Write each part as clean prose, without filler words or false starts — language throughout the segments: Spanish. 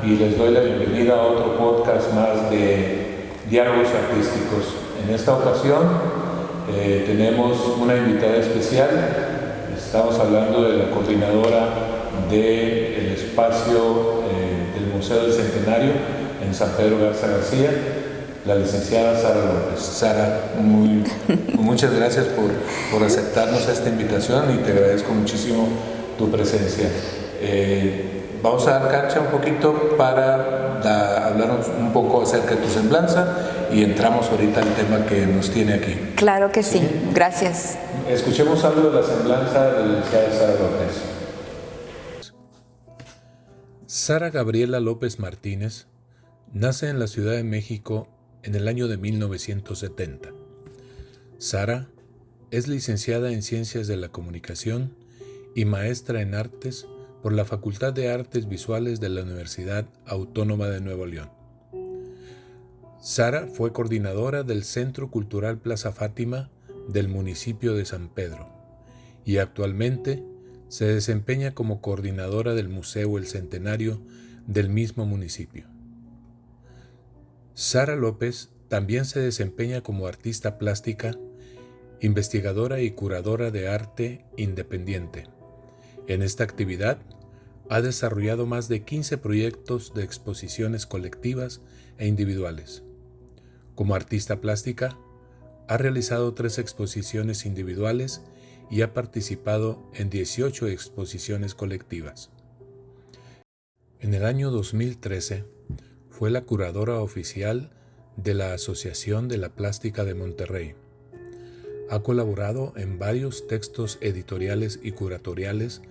y les doy la bienvenida a otro podcast más de Diálogos Artísticos. En esta ocasión tenemos una invitada especial. Estamos hablando de la coordinadora del espacio del Museo del Centenario en San Pedro Garza García, la licenciada Sara López. Sara, muchas gracias por aceptarnos esta invitación y te agradezco muchísimo tu presencia. Vamos a dar cancha un poquito para hablar un poco acerca de tu semblanza y entramos ahorita al tema que nos tiene aquí. Claro que sí, gracias. Escuchemos algo de la semblanza de la licenciada Sara López. Sara Gabriela López Martínez nace en la Ciudad de México en el año de 1970. Sara es licenciada en Ciencias de la Comunicación y maestra en Artes por la Facultad de Artes Visuales de la Universidad Autónoma de Nuevo León. Sara fue coordinadora del Centro Cultural Plaza Fátima del municipio de San Pedro y actualmente se desempeña como coordinadora del Museo El Centenario del mismo municipio. Sara López también se desempeña como artista plástica, investigadora y curadora de arte independiente. En esta actividad ha desarrollado más de 15 proyectos de exposiciones colectivas e individuales. Como artista plástica, ha realizado 3 exposiciones individuales y ha participado en 18 exposiciones colectivas. En el año 2013, fue la curadora oficial de la Asociación de la Plástica de Monterrey. Ha colaborado en varios textos editoriales y curatoriales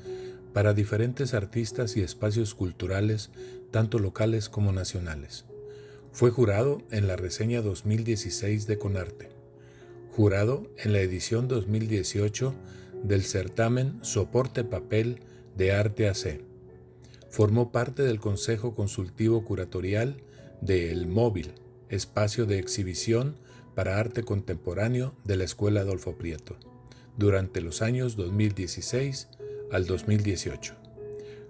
para diferentes artistas y espacios culturales, tanto locales como nacionales. Fue jurado en la reseña 2016 de Conarte, jurado en la edición 2018 del certamen Soporte Papel de Arte AC. Formó parte del Consejo Consultivo Curatorial de El Móvil, espacio de exhibición para arte contemporáneo de la Escuela Adolfo Prieto, durante los años 2016 al 2018.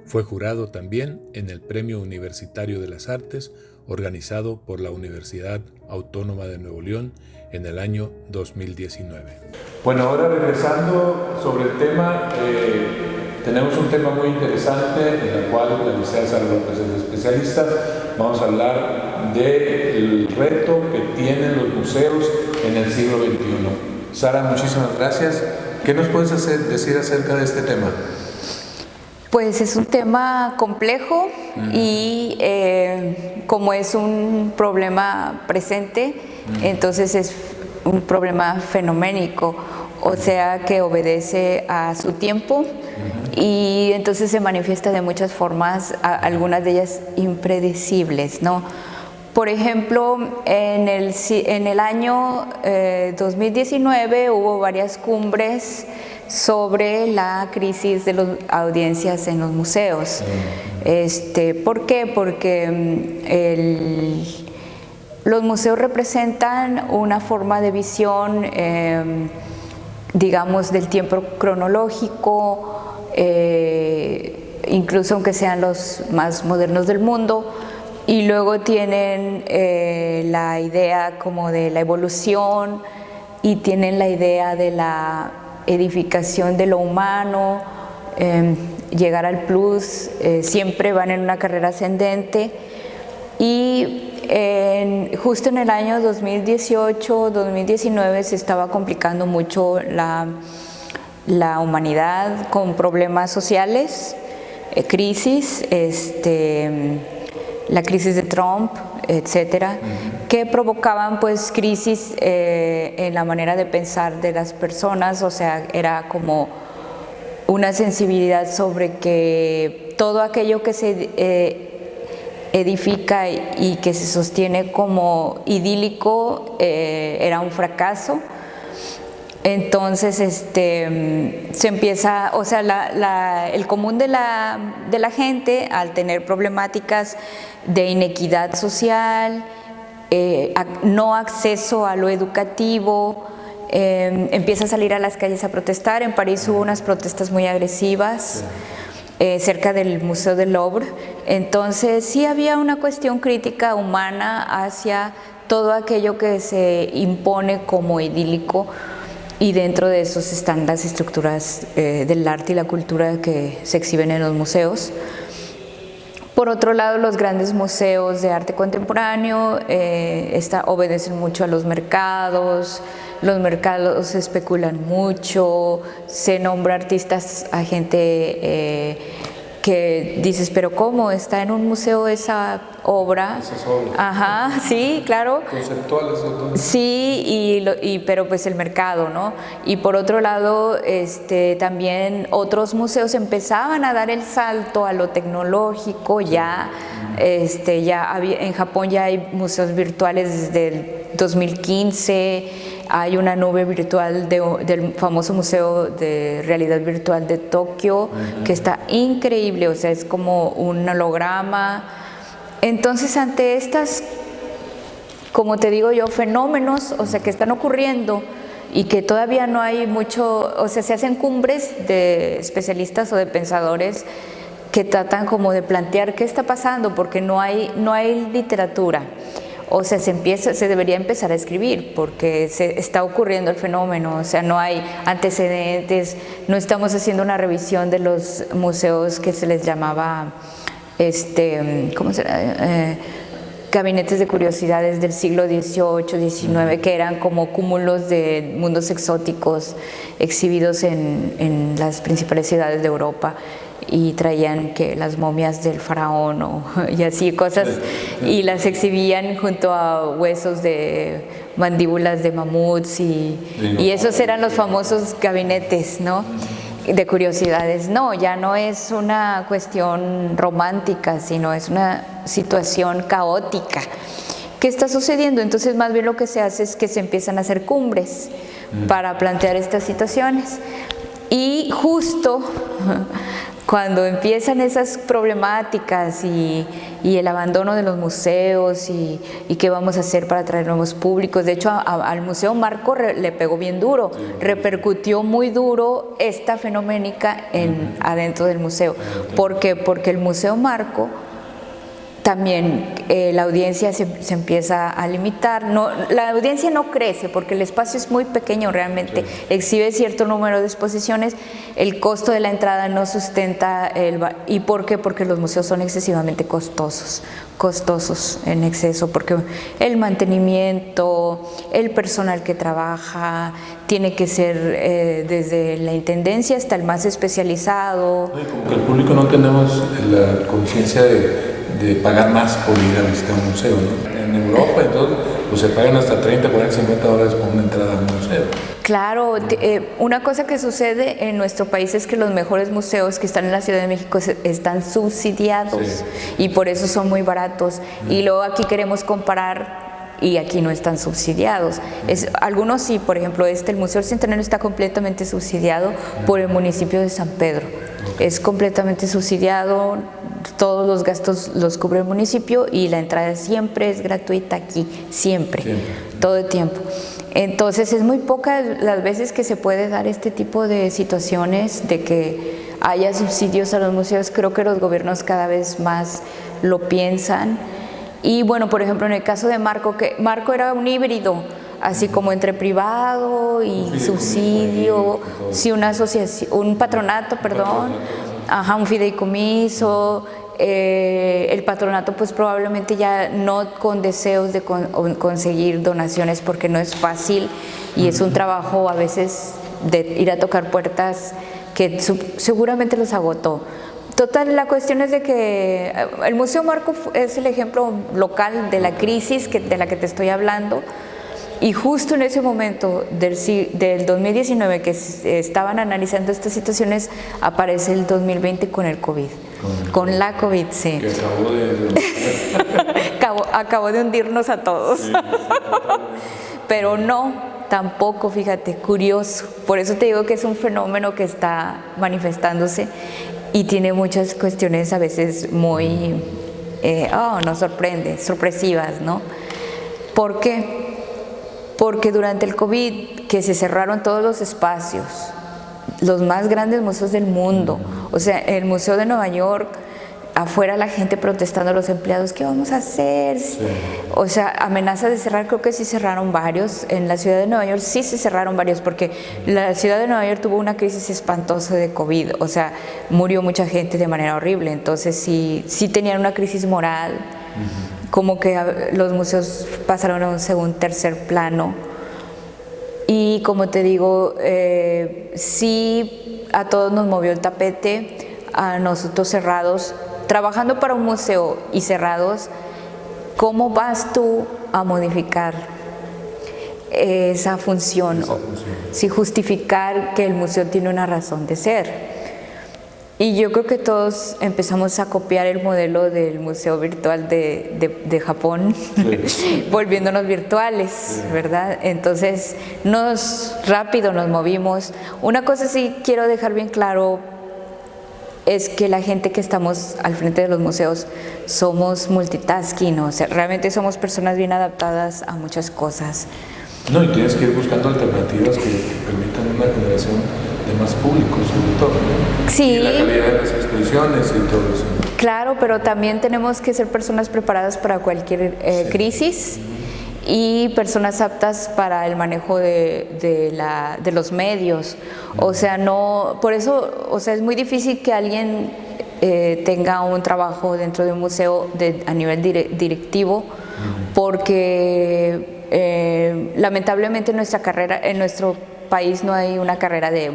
Fue jurado también en el Premio Universitario de las Artes, organizado por la Universidad Autónoma de Nuevo León en el año 2019. Bueno, ahora regresando sobre el tema, tenemos un tema muy interesante en el cual la licenciada Sara López es especialista. Vamos a hablar del reto que tienen los museos en el siglo XXI. Sara, muchísimas gracias. ¿Qué nos puedes decir acerca de este tema? Pues es un tema complejo y como es un problema presente, entonces es un problema fenoménico, o sea que obedece a su tiempo y entonces se manifiesta de muchas formas, algunas de ellas impredecibles, ¿no? Por ejemplo, en el año 2019 hubo varias cumbres sobre la crisis de las audiencias en los museos. ¿Por qué? Porque los museos representan una forma de visión, digamos, del tiempo cronológico, incluso aunque sean los más modernos del mundo, y luego tienen la idea como de la evolución y tienen la idea de la edificación de lo humano, llegar al plus, siempre van en una carrera ascendente y justo en el año 2018-2019 se estaba complicando mucho la humanidad con problemas sociales, crisis, la crisis de Trump, etcétera, que provocaban pues crisis en la manera de pensar de las personas, o sea, era como una sensibilidad sobre que todo aquello que se edifica y que se sostiene como idílico era un fracaso. Entonces se empieza, o sea, el común de la gente, al tener problemáticas de inequidad social, no acceso a lo educativo, empieza a salir a las calles a protestar. En París hubo unas protestas muy agresivas cerca del Museo del Louvre. Entonces sí había una cuestión crítica humana hacia todo aquello que se impone como idílico, y dentro de esos están las estructuras del arte y la cultura que se exhiben en los museos. Por otro lado, los grandes museos de arte contemporáneo obedecen mucho a los mercados especulan mucho, se nombra artistas a gente que dices, pero ¿cómo? ¿Está en un museo esa obra? Esas obras. Ajá, sí, claro. Conceptuales, entonces. Sí, pero pues el mercado, ¿no? Y por otro lado, también otros museos empezaban a dar el salto a lo tecnológico, ya en Japón ya hay museos virtuales desde el 2015, hay una nube virtual del famoso Museo de Realidad Virtual de Tokio, que está increíble, o sea, es como un holograma. Entonces, ante estas, como te digo yo, fenómenos, o sea, que están ocurriendo y que todavía no hay mucho, o sea, se hacen cumbres de especialistas o de pensadores que tratan como de plantear qué está pasando, porque no hay literatura. O sea, se debería empezar a escribir porque se está ocurriendo el fenómeno, o sea, no hay antecedentes, no estamos haciendo una revisión de los museos que se les llamaba, ¿cómo será? Gabinetes de curiosidades del siglo XVIII, XIX, que eran como cúmulos de mundos exóticos exhibidos en las principales ciudades de Europa, y traían que las momias del faraón y así cosas, y las exhibían junto a huesos de mandíbulas de mamuts y esos eran los famosos gabinetes, ¿no?, de curiosidades. No, ya no es una cuestión romántica, sino es una situación caótica. ¿Qué está sucediendo? Entonces, más bien lo que se hace es que se empiezan a hacer cumbres para plantear estas situaciones. Y justo cuando empiezan esas problemáticas y el abandono de los museos y qué vamos a hacer para atraer nuevos públicos, de hecho al Museo Marco le pegó bien duro, repercutió muy duro esta fenoménica adentro del museo. ¿Por qué? Porque el Museo Marco también la audiencia se empieza a limitar. No, la audiencia no crece porque el espacio es muy pequeño realmente, exhibe cierto número de exposiciones, el costo de la entrada no sustenta ¿y por qué? Porque los museos son excesivamente costosos en exceso, porque el mantenimiento, el personal que trabaja, tiene que ser desde la intendencia hasta el más especializado. Como que el público no tenemos la conciencia de pagar más por ir a visitar un museo, ¿no? En Europa, entonces, pues se pagan hasta 30, 40, 50 dólares por una entrada a un museo. Claro, una cosa que sucede en nuestro país es que los mejores museos que están en la Ciudad de México están subsidiados, y por eso son muy baratos. Y luego aquí queremos comparar y aquí no están subsidiados. Algunos sí, por ejemplo, el Museo del Centenario está completamente subsidiado por el municipio de San Pedro. Es completamente subsidiado, todos los gastos los cubre el municipio y la entrada siempre es gratuita aquí, siempre, todo el tiempo. Entonces es muy pocas las veces que se puede dar este tipo de situaciones de que haya subsidios a los museos. Creo que los gobiernos cada vez más lo piensan. Y bueno, por ejemplo, en el caso de Marco, que Marco era un híbrido, así como entre privado y subsidio, sí, una asociación, un patronato, un fideicomiso. El patronato pues probablemente ya no con deseos de conseguir donaciones, porque no es fácil y es un trabajo a veces de ir a tocar puertas que seguramente los agotó. Total, la cuestión es de que el Museo Marco es el ejemplo local de la crisis de la que te estoy hablando, y justo en ese momento del 2019 que estaban analizando estas situaciones, aparece el 2020 con el COVID. Con la COVID, sí. Que acabó de hundirnos a todos. Sí, Pero no, tampoco, fíjate, curioso. Por eso te digo que es un fenómeno que está manifestándose y tiene muchas cuestiones a veces muy, nos sorpresivas, ¿no? ¿Por qué? Porque durante el COVID, que se cerraron todos los espacios, los más grandes museos del mundo, O sea, el Museo de Nueva York, afuera la gente protestando a los empleados, ¿qué vamos a hacer? Sí. O sea, amenazas de cerrar, creo que sí cerraron varios. En la ciudad de Nueva York sí se cerraron varios, porque la ciudad de Nueva York tuvo una crisis espantosa de COVID, o sea, murió mucha gente de manera horrible, entonces sí tenían una crisis moral, como que los museos pasaron a un segundo, tercer plano. Y como te digo, sí a todos nos movió el tapete, a nosotros cerrados, trabajando para un museo y cerrados, ¿cómo vas tú a modificar esa función? Sí, justificar que el museo tiene una razón de ser. Y yo creo que todos empezamos a copiar el modelo del museo virtual de Japón, sí. Volviéndonos virtuales, sí. ¿Verdad? Entonces, rápido nos movimos. Una cosa sí quiero dejar bien claro, es que la gente que estamos al frente de los museos somos multitasking, o sea, realmente somos personas bien adaptadas a muchas cosas. No, y tienes que ir buscando alternativas que permitan una generación de más público, sobre todo, ¿no? Sí. Y la calidad de las exposiciones y todo eso. Claro, pero también tenemos que ser personas preparadas para cualquier sí. Crisis y personas aptas para el manejo de los medios. O sea, por eso, o sea, es muy difícil que alguien tenga un trabajo dentro de un museo a nivel directivo, porque lamentablemente en nuestro país no hay una carrera de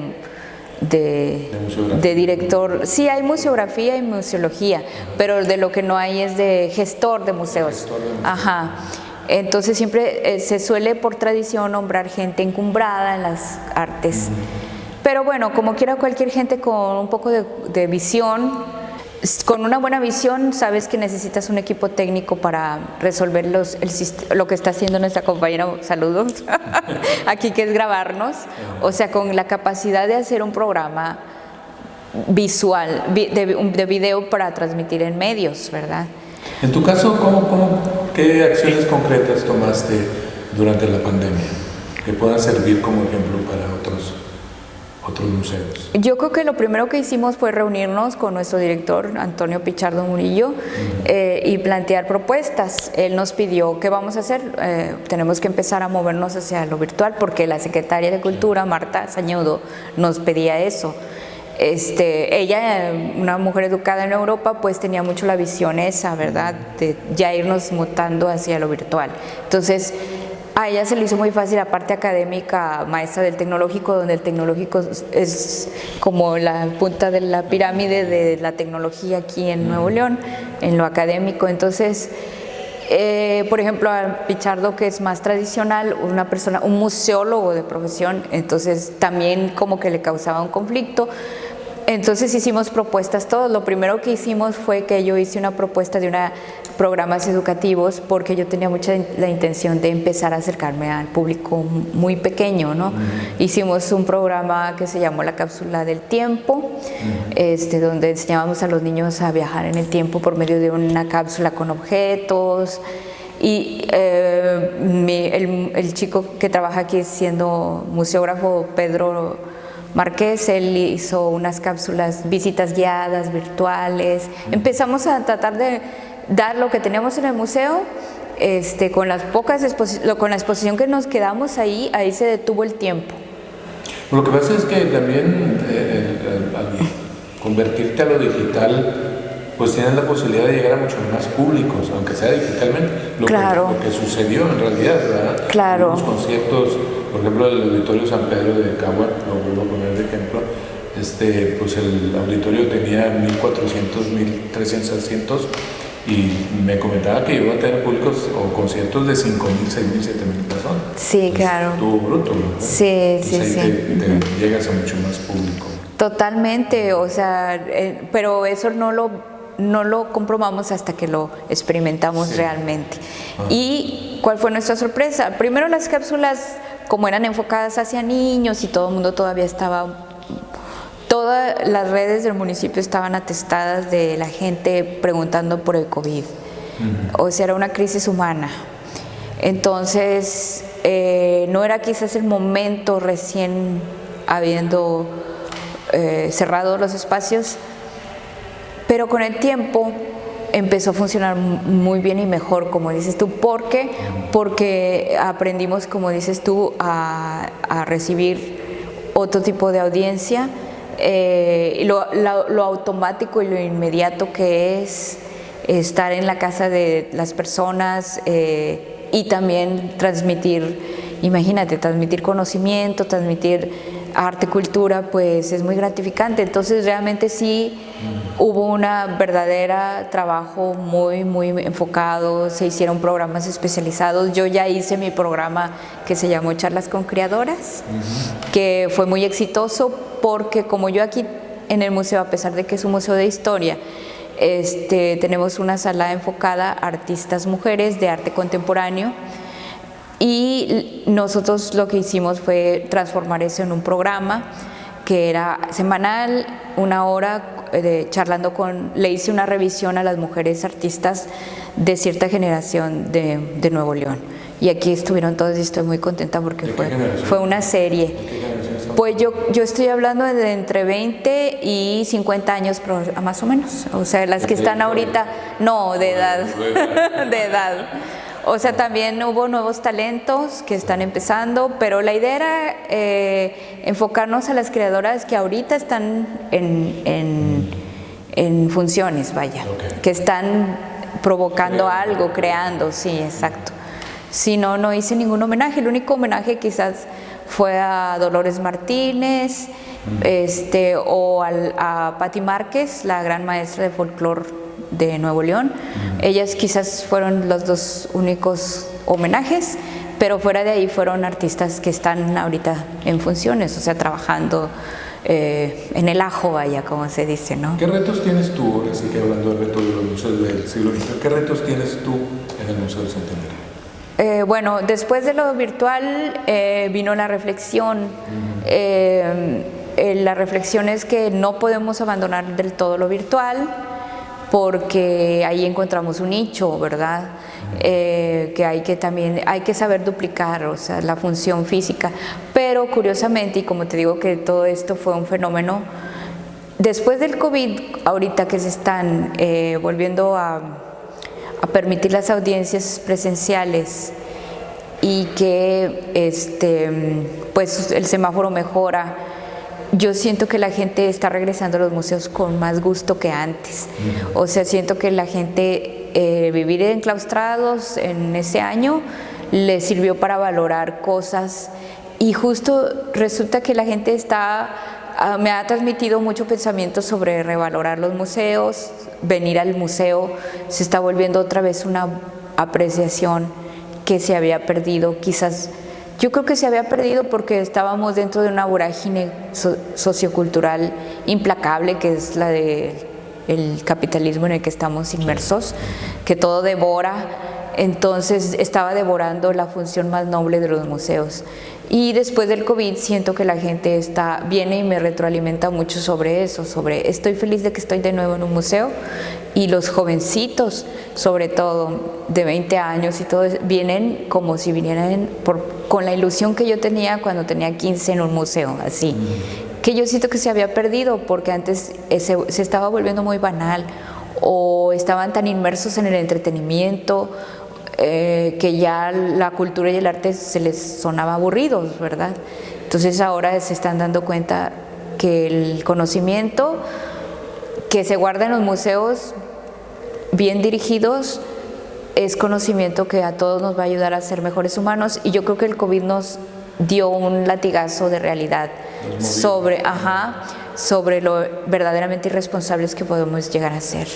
director. Sí, hay museografía y museología, pero de lo que no hay es de gestor de museos. Ajá. Entonces siempre se suele por tradición nombrar gente encumbrada en las artes. Pero bueno, como quiera, cualquier gente con un poco de visión, con una buena visión, sabes que necesitas un equipo técnico para resolver lo que está haciendo nuestra compañera, saludos, aquí, que es grabarnos. O sea, con la capacidad de hacer un programa visual, de video para transmitir en medios, ¿verdad? En tu caso, ¿qué acciones concretas tomaste durante la pandemia que puedan servir como ejemplo para otros museos? Yo creo que lo primero que hicimos fue reunirnos con nuestro director, Antonio Pichardo Murillo, y plantear propuestas. Él nos pidió, ¿qué vamos a hacer? Tenemos que empezar a movernos hacia lo virtual, porque la secretaria de Cultura, Marta Sañudo, nos pedía eso. Ella, una mujer educada en Europa, pues tenía mucho la visión esa, ¿verdad? De ya irnos mutando hacia lo virtual. Entonces, a ella se le hizo muy fácil la parte académica, maestra del tecnológico, donde el tecnológico es como la punta de la pirámide de la tecnología aquí en Nuevo León, en lo académico. Entonces, por ejemplo, a Pichardo, que es más tradicional, un museólogo de profesión, entonces también como que le causaba un conflicto. Entonces hicimos propuestas todos. Lo primero que hicimos fue que yo hice una propuesta de programas educativos, porque yo tenía mucha la intención de empezar a acercarme al público muy pequeño, ¿no? Hicimos un programa que se llamó La Cápsula del Tiempo, donde enseñábamos a los niños a viajar en el tiempo por medio de una cápsula con objetos. Y el chico que trabaja aquí siendo museógrafo, Pedro Márquez, él hizo unas cápsulas, visitas guiadas, virtuales. Empezamos a tratar de dar lo que teníamos en el museo, con la exposición que nos quedamos ahí se detuvo el tiempo. Lo que pasa es que también al convertirte a lo digital, pues tienes la posibilidad de llegar a muchos más públicos, aunque sea digitalmente, lo que sucedió en realidad, ¿verdad? Claro. Unos conciertos, por ejemplo, el Auditorio San Pedro de Caguas, lo vuelvo a poner de ejemplo, pues el auditorio tenía 1,400, 1,300 asientos, y me comentaba que iba a tener públicos o conciertos de 5,000, 6,000, 7,000 personas. Sí, entonces, claro. Estuvo bruto, ¿no? Sí, entonces, ahí te llegas a mucho más público. Totalmente, o sea, pero eso no lo comprobamos hasta que lo experimentamos realmente. ¿Y cuál fue nuestra sorpresa? Primero, las cápsulas, como eran enfocadas hacia niños y todo el mundo todavía estaba... Todas las redes del municipio estaban atestadas de la gente preguntando por el COVID. O sea, era una crisis humana. Entonces, no era quizás el momento recién habiendo cerrados los espacios, pero con el tiempo empezó a funcionar muy bien y mejor, como dices tú, porque aprendimos, como dices tú, a recibir otro tipo de audiencia, lo automático y lo inmediato que es estar en la casa de las personas, y también transmitir, imagínate, transmitir conocimiento, transmitir arte, cultura, pues es muy gratificante. Entonces realmente sí hubo una verdadera trabajo muy enfocado, se hicieron programas especializados. Yo ya hice mi programa que se llamó Charlas con Creadoras, que fue muy exitoso porque como yo aquí en el museo, a pesar de que es un museo de historia, tenemos una sala enfocada a artistas mujeres de arte contemporáneo, y nosotros lo que hicimos fue transformar eso en un programa que era semanal, 1 hora le hice una revisión a las mujeres artistas de cierta generación de Nuevo León, y aquí estuvieron todos y estoy muy contenta porque fue una serie. Pues yo estoy hablando de entre 20 y 50 años más o menos, o sea, las que están ahorita, no, de edad, de edad. O sea, también hubo nuevos talentos que están empezando, pero la idea era enfocarnos a las creadoras que ahorita están en funciones, vaya, que están provocando algo, creando, sí, exacto. Si no, no hice ningún homenaje. El único homenaje quizás fue a Dolores Martínez, o a Patti Márquez, la gran maestra de folclore de Nuevo León. Ellas quizás fueron los 2 únicos homenajes, pero fuera de ahí fueron artistas que están ahorita en funciones, o sea, trabajando en el ajo, vaya, como se dice, ¿no? ¿Qué retos tienes tú, ahora sí que hablando del reto de los museos del siglo XX, qué retos tienes tú en el Museo del Centenario? Bueno, después de lo virtual vino la reflexión. La reflexión es que no podemos abandonar del todo lo virtual, porque ahí encontramos un nicho, ¿verdad? Que hay que saber duplicar, o sea, la función física. Pero curiosamente, y como te digo que todo esto fue un fenómeno, después del COVID, ahorita que se están volviendo a permitir las audiencias presenciales y que pues el semáforo mejora, yo siento que la gente está regresando a los museos con más gusto que antes. O sea, siento que la gente vivir enclaustrados en ese año le sirvió para valorar cosas, y justo resulta que la gente me ha transmitido mucho pensamiento sobre revalorar los museos, venir al museo, se está volviendo otra vez una apreciación que se había perdido, quizás. Yo creo que se había perdido porque estábamos dentro de una vorágine sociocultural implacable, que es la del capitalismo en el que estamos inmersos, que todo devora. Entonces estaba devorando la función más noble de los museos. Y después del COVID siento que la gente viene y me retroalimenta mucho sobre eso, estoy feliz de que estoy de nuevo en un museo, y los jovencitos, sobre todo de 20 años y todo, vienen como si vinieran con la ilusión que yo tenía cuando tenía 15 en un museo, así, que yo siento que se había perdido porque antes se estaba volviendo muy banal, o estaban tan inmersos en el entretenimiento, que ya la cultura y el arte se les sonaba aburridos, ¿verdad? Entonces ahora se están dando cuenta que el conocimiento que se guarda en los museos, bien dirigidos, es conocimiento que a todos nos va a ayudar a ser mejores humanos, y yo creo que el COVID nos dio un latigazo de realidad sobre lo verdaderamente irresponsables que podemos llegar a ser.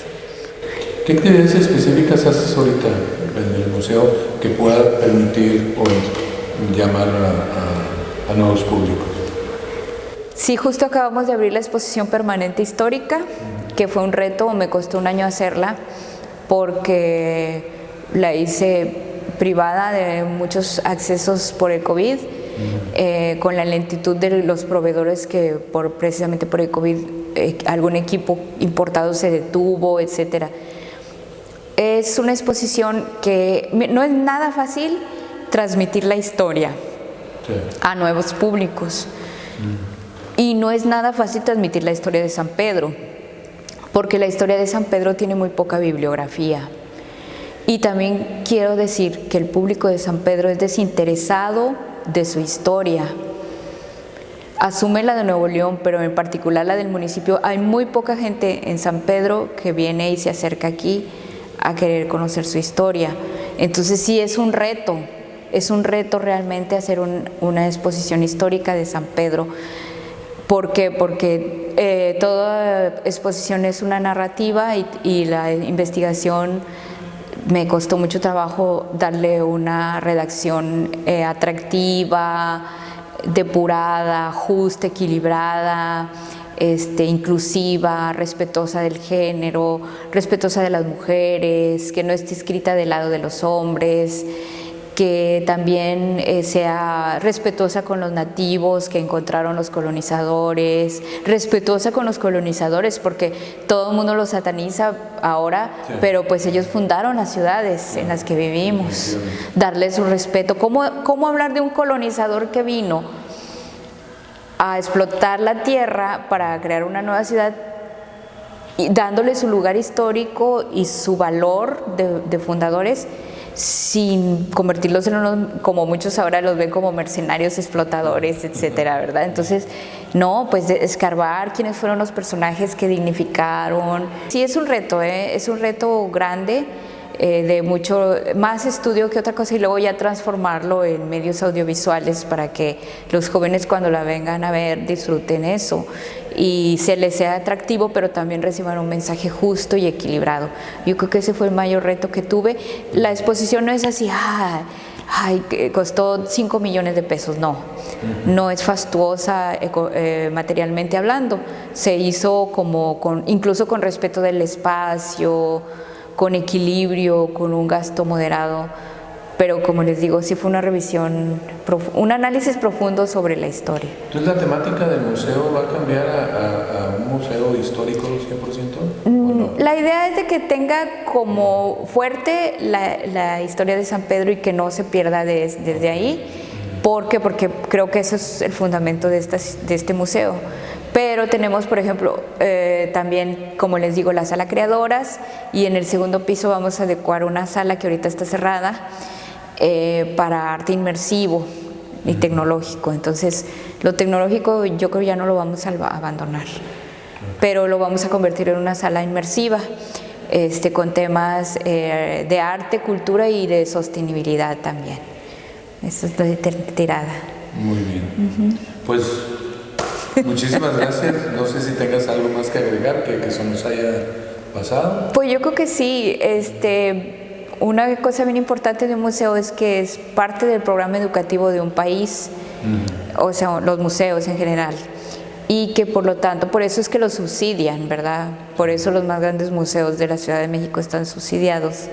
¿Qué actividades específicas haces ahorita en el museo que pueda permitir o llamar a nuevos públicos? Sí, justo acabamos de abrir la exposición permanente histórica, que fue un reto, me costó 1 año hacerla, porque la hice privada de muchos accesos por el COVID, con la lentitud de los proveedores que precisamente por el COVID algún equipo importado se detuvo, etcétera. Es una exposición que no es nada fácil transmitir la historia a nuevos públicos. Y no es nada fácil transmitir la historia de San Pedro, porque la historia de San Pedro tiene muy poca bibliografía. Y también quiero decir que el público de San Pedro es desinteresado de su historia. Asume la de Nuevo León, pero en particular la del municipio. Hay muy poca gente en San Pedro que viene y se acerca aquí a querer conocer su historia. Entonces sí es un reto realmente hacer una exposición histórica de San Pedro. ¿Por qué? Porque toda exposición es una narrativa y la investigación me costó mucho trabajo darle una redacción atractiva, depurada, justa, equilibrada, inclusiva, respetuosa del género, respetuosa de las mujeres, que no esté escrita del lado de los hombres, que también sea respetuosa con los nativos que encontraron los colonizadores, respetuosa con los colonizadores, porque todo el mundo los sataniza ahora, sí, pero pues ellos fundaron las ciudades en las que vivimos, darles su respeto. ¿Cómo hablar de un colonizador que vino a explotar la tierra para crear una nueva ciudad, y dándole su lugar histórico y su valor de fundadores, sin convertirlos en unos, como muchos ahora los ven como mercenarios, explotadores, etcétera, ¿verdad? Entonces, no, pues de escarbar quiénes fueron los personajes que dignificaron. Sí, es un reto grande, de mucho más estudio que otra cosa, y luego ya transformarlo en medios audiovisuales para que los jóvenes cuando la vengan a ver disfruten eso y se les sea atractivo, pero también reciban un mensaje justo y equilibrado. Yo creo que ese fue el mayor reto que tuve. La exposición no es así, que costó 5 millones de pesos, no es fastuosa materialmente hablando. Se hizo incluso con respeto del espacio, con equilibrio, con un gasto moderado, pero como les digo, sí fue una revisión, un análisis profundo sobre la historia. Entonces, ¿la temática del museo va a cambiar a un museo histórico 100%? ¿O no? La idea es de que tenga como fuerte la historia de San Pedro y que no se pierda desde ahí. ¿Por qué? Porque creo que eso es el fundamento de este museo. Pero tenemos, por ejemplo, también, como les digo, la sala Creadoras, y en el segundo piso vamos a adecuar una sala que ahorita está cerrada para arte inmersivo y tecnológico. Entonces, lo tecnológico yo creo ya no lo vamos a abandonar, pero lo vamos a convertir en una sala inmersiva con temas de arte, cultura y de sostenibilidad también. Eso es de tirada. Muy bien. Pues muchísimas gracias. No sé si tengas algo más que agregar que se nos haya pasado. Pues yo creo que sí. Una cosa bien importante de un museo es que es parte del programa educativo de un país, o sea, los museos en general, y que por lo tanto, por eso es que los subsidian, ¿verdad? Por eso los más grandes museos de la Ciudad de México están subsidiados,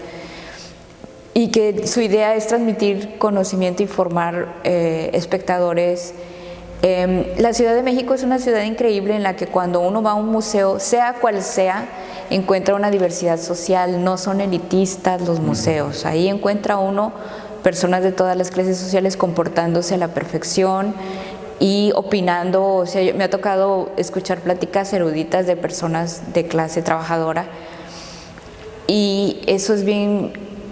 y que su idea es transmitir conocimiento y formar espectadores. La Ciudad de México es una ciudad increíble en la que cuando uno va a un museo, sea cual sea, encuentra una diversidad social. No son elitistas los museos, ahí encuentra uno personas de todas las clases sociales comportándose a la perfección y opinando. O sea, me ha tocado escuchar pláticas eruditas de personas de clase trabajadora, y ese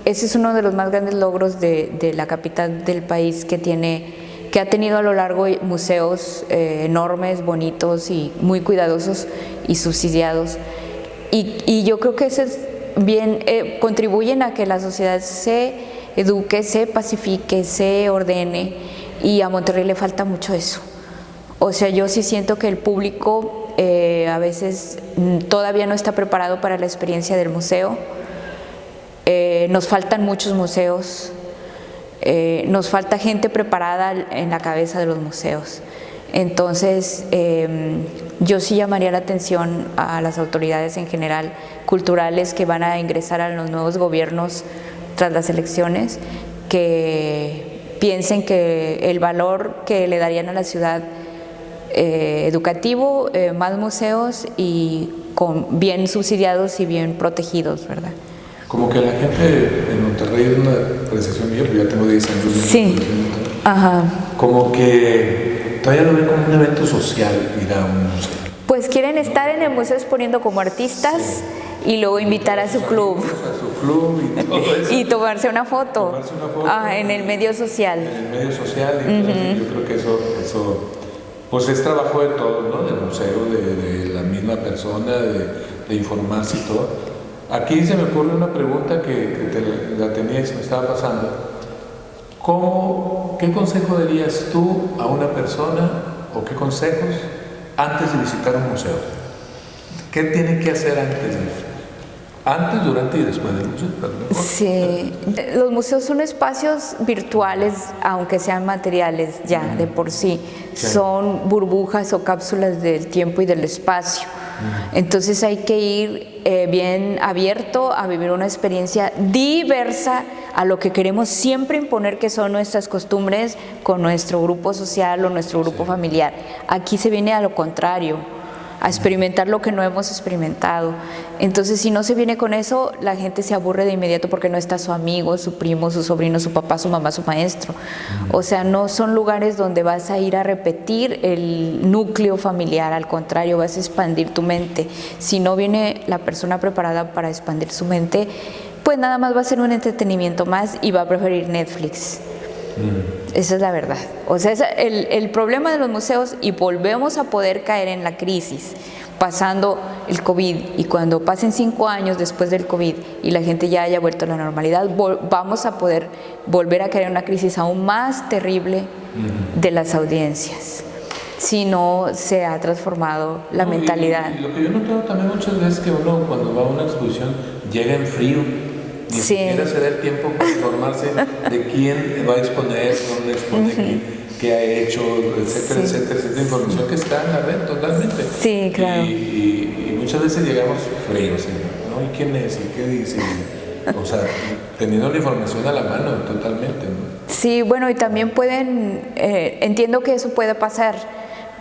es uno de los más grandes logros de la capital del país, que ha tenido a lo largo museos enormes, bonitos y muy cuidadosos y subsidiados. Y yo creo que eso es bien, contribuyen a que la sociedad se eduque, se pacifique, se ordene, y a Monterrey le falta mucho eso. O sea, yo sí siento que el público a veces todavía no está preparado para la experiencia del museo. Nos faltan muchos museos. Nos falta gente preparada en la cabeza de los museos. Entonces, yo sí llamaría la atención a las autoridades en general, culturales, que van a ingresar a los nuevos gobiernos tras las elecciones, que piensen que el valor que le darían a la ciudad educativo, más museos y bien subsidiados y bien protegidos, ¿verdad? Como que la gente en Monterrey, es una percepción mía, porque ya tengo 10 años. Sí, ajá. Como que todavía lo ven como un evento social ir a un museo. Pues quieren estar en el museo exponiendo como artistas y luego invitar a su club. A su club y todo eso. Y tomarse una foto. En el medio social. En el medio social, y yo creo que eso pues es trabajo de todos, ¿no? Del museo, de la misma persona, de informarse y todo. Aquí se me ocurre una pregunta que la tenía y se me estaba pasando. ¿Qué consejo darías tú a una persona o qué consejos antes de visitar un museo? ¿Qué tiene que hacer antes de eso? Antes, durante y después del museo. Sí, los museos son espacios virtuales, aunque sean materiales ya de por sí. Son burbujas o cápsulas del tiempo y del espacio. Entonces hay que ir bien abierto a vivir una experiencia diversa a lo que queremos siempre imponer, que son nuestras costumbres con nuestro grupo social o nuestro grupo familiar. Aquí se viene a lo contrario, a experimentar lo que no hemos experimentado. Entonces, si no se viene con eso, la gente se aburre de inmediato porque no está su amigo, su primo, su sobrino, su papá, su mamá, su maestro. O sea, no son lugares donde vas a ir a repetir el núcleo familiar, al contrario, vas a expandir tu mente. Si no viene la persona preparada para expandir su mente, pues nada más va a ser un entretenimiento más y va a preferir Netflix. Esa es la verdad. O sea, el problema de los museos, y volvemos a poder caer en la crisis pasando el COVID, y cuando pasen 5 años después del COVID y la gente ya haya vuelto a la normalidad, vamos a poder volver a caer en una crisis aún más terrible de las audiencias, si no se ha transformado la mentalidad. Y lo que yo he notado también muchas veces, que uno cuando va a una exposición llega en frío. Ni siquiera se da el tiempo para informarse de quién va a exponer, dónde expone, qué ha hecho, etcétera, etcétera, información que está en la red totalmente. Sí, claro. Y muchas veces llegamos fríos, ¿no? ¿Y quién es? ¿Y qué dice? O sea, teniendo la información a la mano totalmente, ¿no? Sí, bueno, y también entiendo que eso puede pasar,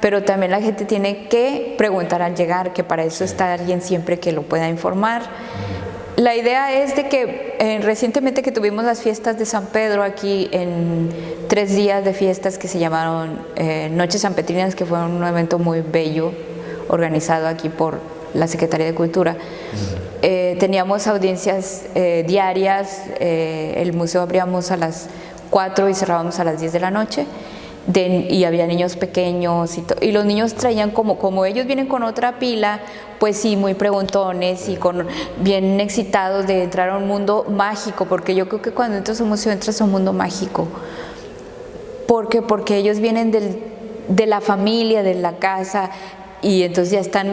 pero también la gente tiene que preguntar al llegar, que para eso está alguien siempre que lo pueda informar. La idea es de que recientemente que tuvimos las fiestas de San Pedro aquí, en 3 días de fiestas que se llamaron Noches Sanpetrinas, que fue un evento muy bello organizado aquí por la Secretaría de Cultura. Teníamos audiencias diarias, el museo abríamos a las 4 y cerrábamos a las 10 de la noche. Y había niños pequeños y los niños traían como ellos vienen con otra pila, pues sí, muy preguntones y bien excitados de entrar a un mundo mágico, porque yo creo que cuando entras a un museo entras a un mundo mágico. Porque ellos vienen de la familia, de la casa, y entonces ya están,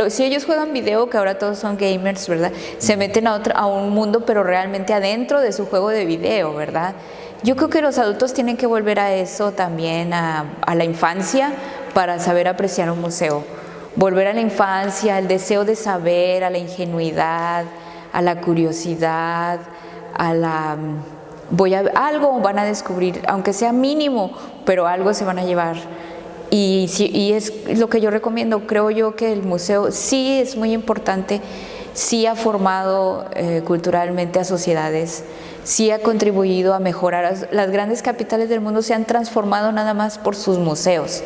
si ellos juegan video, que ahora todos son gamers, ¿verdad? Se meten a un mundo, pero realmente adentro de su juego de video, ¿verdad? Yo creo que los adultos tienen que volver a eso también, a la infancia, para saber apreciar un museo. Volver a la infancia, al deseo de saber, a la ingenuidad, a la curiosidad, algo van a descubrir, aunque sea mínimo, pero algo se van a llevar. Y es lo que yo recomiendo. Creo yo que el museo sí es muy importante, sí ha formado culturalmente a sociedades, sí ha contribuido a mejorar. Las grandes capitales del mundo se han transformado nada más por sus museos.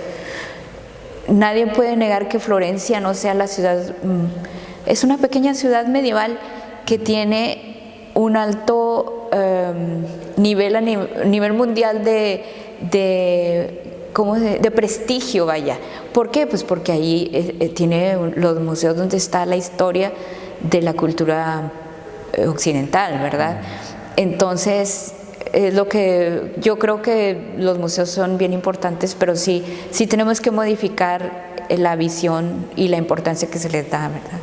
Nadie puede negar que Florencia no sea la ciudad, es una pequeña ciudad medieval que tiene un alto nivel mundial de prestigio, vaya. ¿Por qué? Pues porque ahí tiene los museos donde está la historia de la cultura occidental, ¿verdad? Entonces, es lo que yo creo que los museos son bien importantes, pero sí tenemos que modificar la visión y la importancia que se les da, ¿verdad?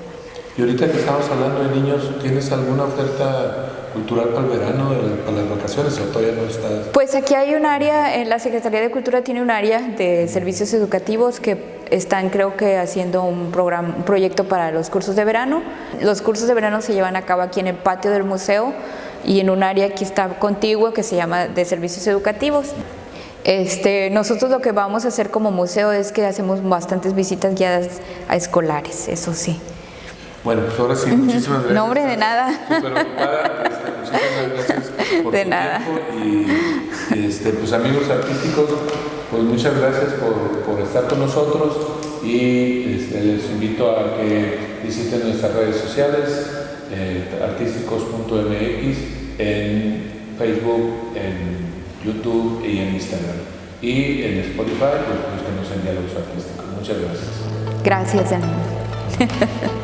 Y ahorita que estamos hablando de niños, ¿tienes alguna oferta cultural para el verano, para las vacaciones, o todavía no estás? Pues aquí hay un área, la Secretaría de Cultura tiene un área de servicios educativos que están, creo que, haciendo un proyecto para los cursos de verano. Los cursos de verano se llevan a cabo aquí en el patio del museo y en un área que está contigua que se llama de servicios educativos. Nosotros lo que vamos a hacer como museo es que hacemos bastantes visitas guiadas a escolares, eso sí. Bueno, pues ahora sí, muchísimas gracias. No, hombre, de nada. Súper ocupada, muchísimas gracias por de tu nada. tiempo. Y pues amigos artísticos, Pues muchas gracias por estar con nosotros y les invito a que visiten nuestras redes sociales, artísticos.mx, en Facebook, en YouTube y en Instagram. Y en Spotify, pues búsquenos en Diálogos Artísticos. Muchas gracias. Gracias, Daniel.